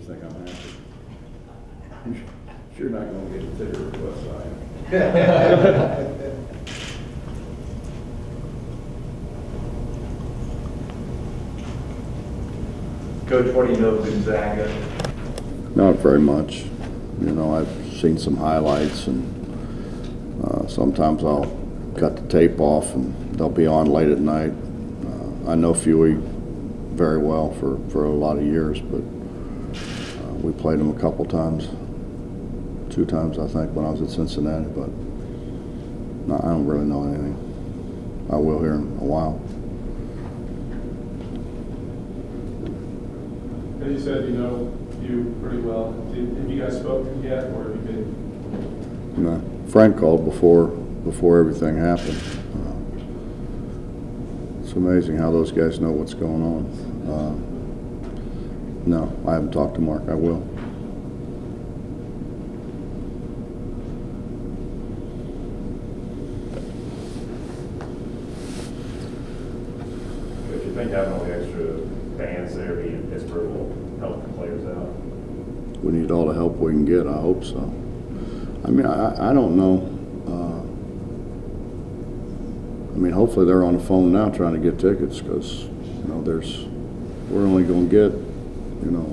you think I'm happy? You're not going to get a ticket request, I am. Coach, what do you know of Gonzaga? Not very much. You know, I've seen some highlights, and sometimes I'll cut the tape off and they'll be on late at night. I know Fuey very well for a lot of years, but we played him a couple times, 2 times I think when I was at Cincinnati, but no, I don't really know anything. I will here in a while. As you said, you know you pretty well. Have you guys spoken yet, or have you been? No, Frank called before everything happened. It's amazing how those guys know what's going on. No, I haven't talked to Mark. I will. If you think having all the extra fans there being in Pittsburgh will help the players out? We need all the help we can get. I hope so. I mean, I don't know. I mean, hopefully they're on the phone now trying to get tickets, because you know we're only going to get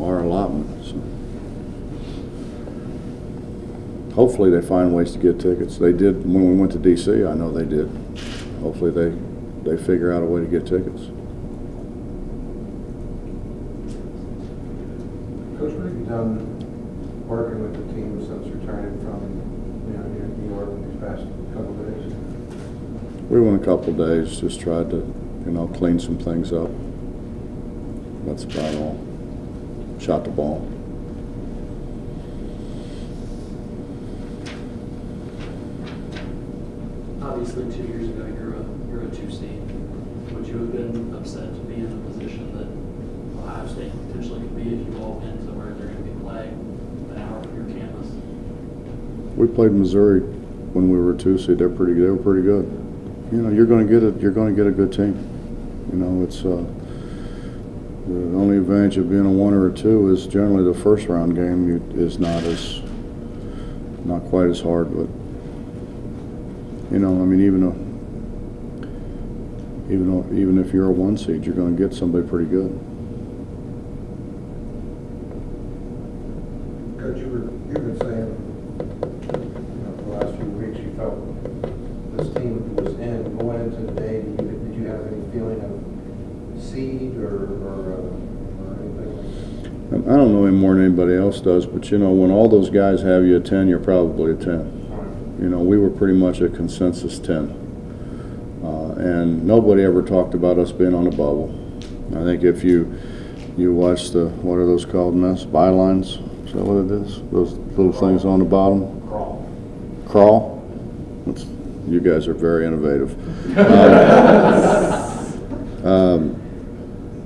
our allotment. So hopefully they find ways to get tickets. They did when we went to D.C. I know they did. Hopefully they figure out a way to get tickets. Coach, what have you done working with the team since returning from New York these past couple of days? We went a couple of days, just tried to clean some things up. That's about all. Shot the ball. Obviously, 2 years ago, you're a 2 seed. Would you have been upset to be in a position that Ohio State potentially could be if you all win to where they're going to be playing an hour from your campus? We played Missouri when we were a 2 seed. They were pretty good. You're going to get a good team. It's the only advantage of being a 1 or a 2 is generally the first round game is not quite as hard, but I mean, even if you're a 1 seed, you're going to get somebody pretty good. Coach, you've been saying for the last few weeks you felt this team was in going into the day. Did you have any feeling of seed or anything like that? I don't know any more than anybody else does, but when all those guys have you at 10, you're probably a 10. We were pretty much a consensus 10. And nobody ever talked about us being on a bubble. I think if you watch what are those called, Mess? Bylines? Is that what it is? Those little things on the bottom? Crawl? You guys are very innovative.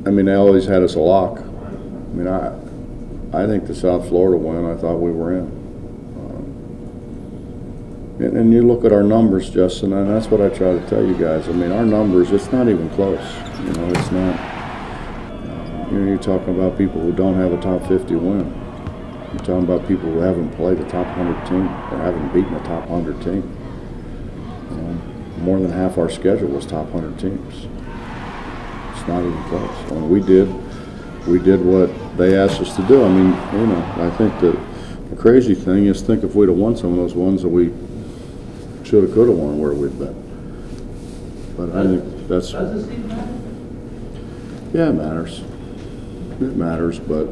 I mean, they always had us a lock. I mean, I think the South Florida win, I thought we were in. And you look at our numbers, Justin, and that's what I try to tell you guys. I mean, our numbers, it's not even close. It's not. You're talking about people who don't have a top 50 win. You're talking about people who haven't played a top 100 team or haven't beaten a top 100 team. More than half our schedule was top 100 teams. It's not even close. I mean, we did what they asked us to do. I mean, I think that the crazy thing is, think if we'd have won some of those ones that we should have, could have won, where we'd been. But I think that's. Does this even matter? Yeah, it matters. It matters, but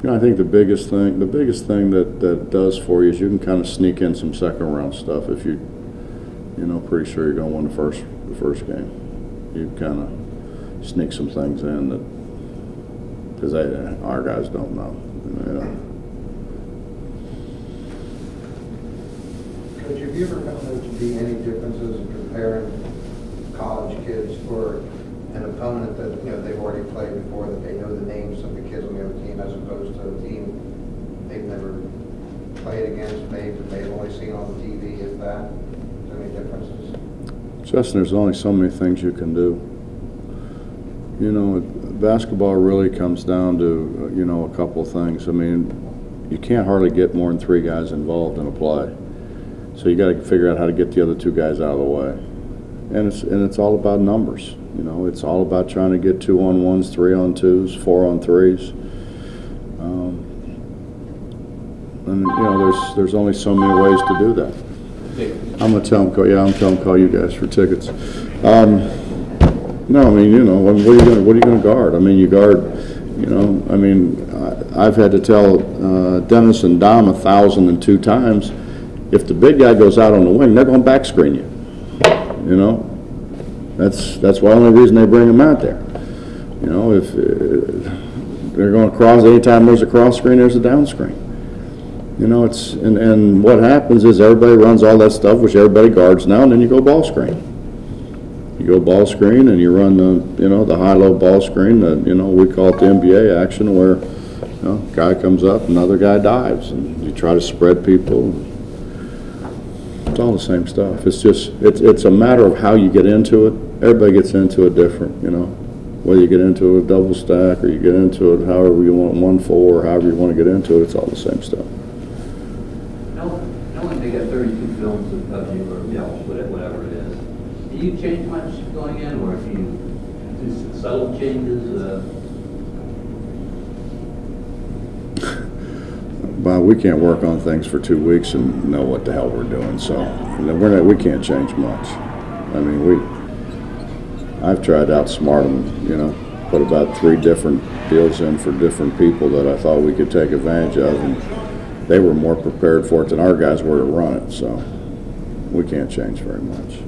I think the biggest thing that does for you is you can kind of sneak in some second round stuff if you pretty sure you're going to win the first game. You kind of sneak some things in that because our guys don't know. Coach, have you ever found there to be any differences in comparing college kids for an opponent that they've already played before, that they know the names of the kids on the other team, as opposed to a team they've never played against, maybe they've only seen on TV, if that? Is there any differences? Justin, there's only so many things you can do. You know, basketball really comes down to, you know, a couple of things. I mean, you can't hardly get more than 3 guys involved in a play. So you got to figure out how to get the other 2 guys out of the way. And it's all about numbers. You know, it's all about trying to get 2-on-1s, 3-on-2s, 4-on-3s. And you know, there's only so many ways to do that. I'm gonna tell them, call you guys for tickets. No, I mean, you know, what are you gonna guard? I mean, you guard, you know, I mean, I've had to tell Dennis and Dom 1,002 times, if the big guy goes out on the wing, they're gonna back screen you. You know, that's the only reason they bring him out there. You know, if they're going to cross, anytime there's a cross screen, there's a down screen. You know, it's and what happens is everybody runs all that stuff, which everybody guards now, and then you go ball screen. You go ball screen and you run the, you know, the high-low ball screen that, you know, we call it the NBA action, where, you know, guy comes up, another guy dives, and you try to spread people. It's all the same stuff. It's just, it's a matter of how you get into it. Everybody gets into it different, you know. Whether you get into a double stack or you get into it however you want, 1-4, or however you want to get into it, it's all the same stuff. Knowing they got 32 films of you, or whatever it is, do you change much going in, or if you do subtle changes? But we can't work on things for 2 weeks and know what the hell we're doing, so we can't change much. I mean, I've tried to outsmart them, you know, put about 3 different deals in for different people that I thought we could take advantage of, and they were more prepared for it than our guys were to run it, so we can't change very much.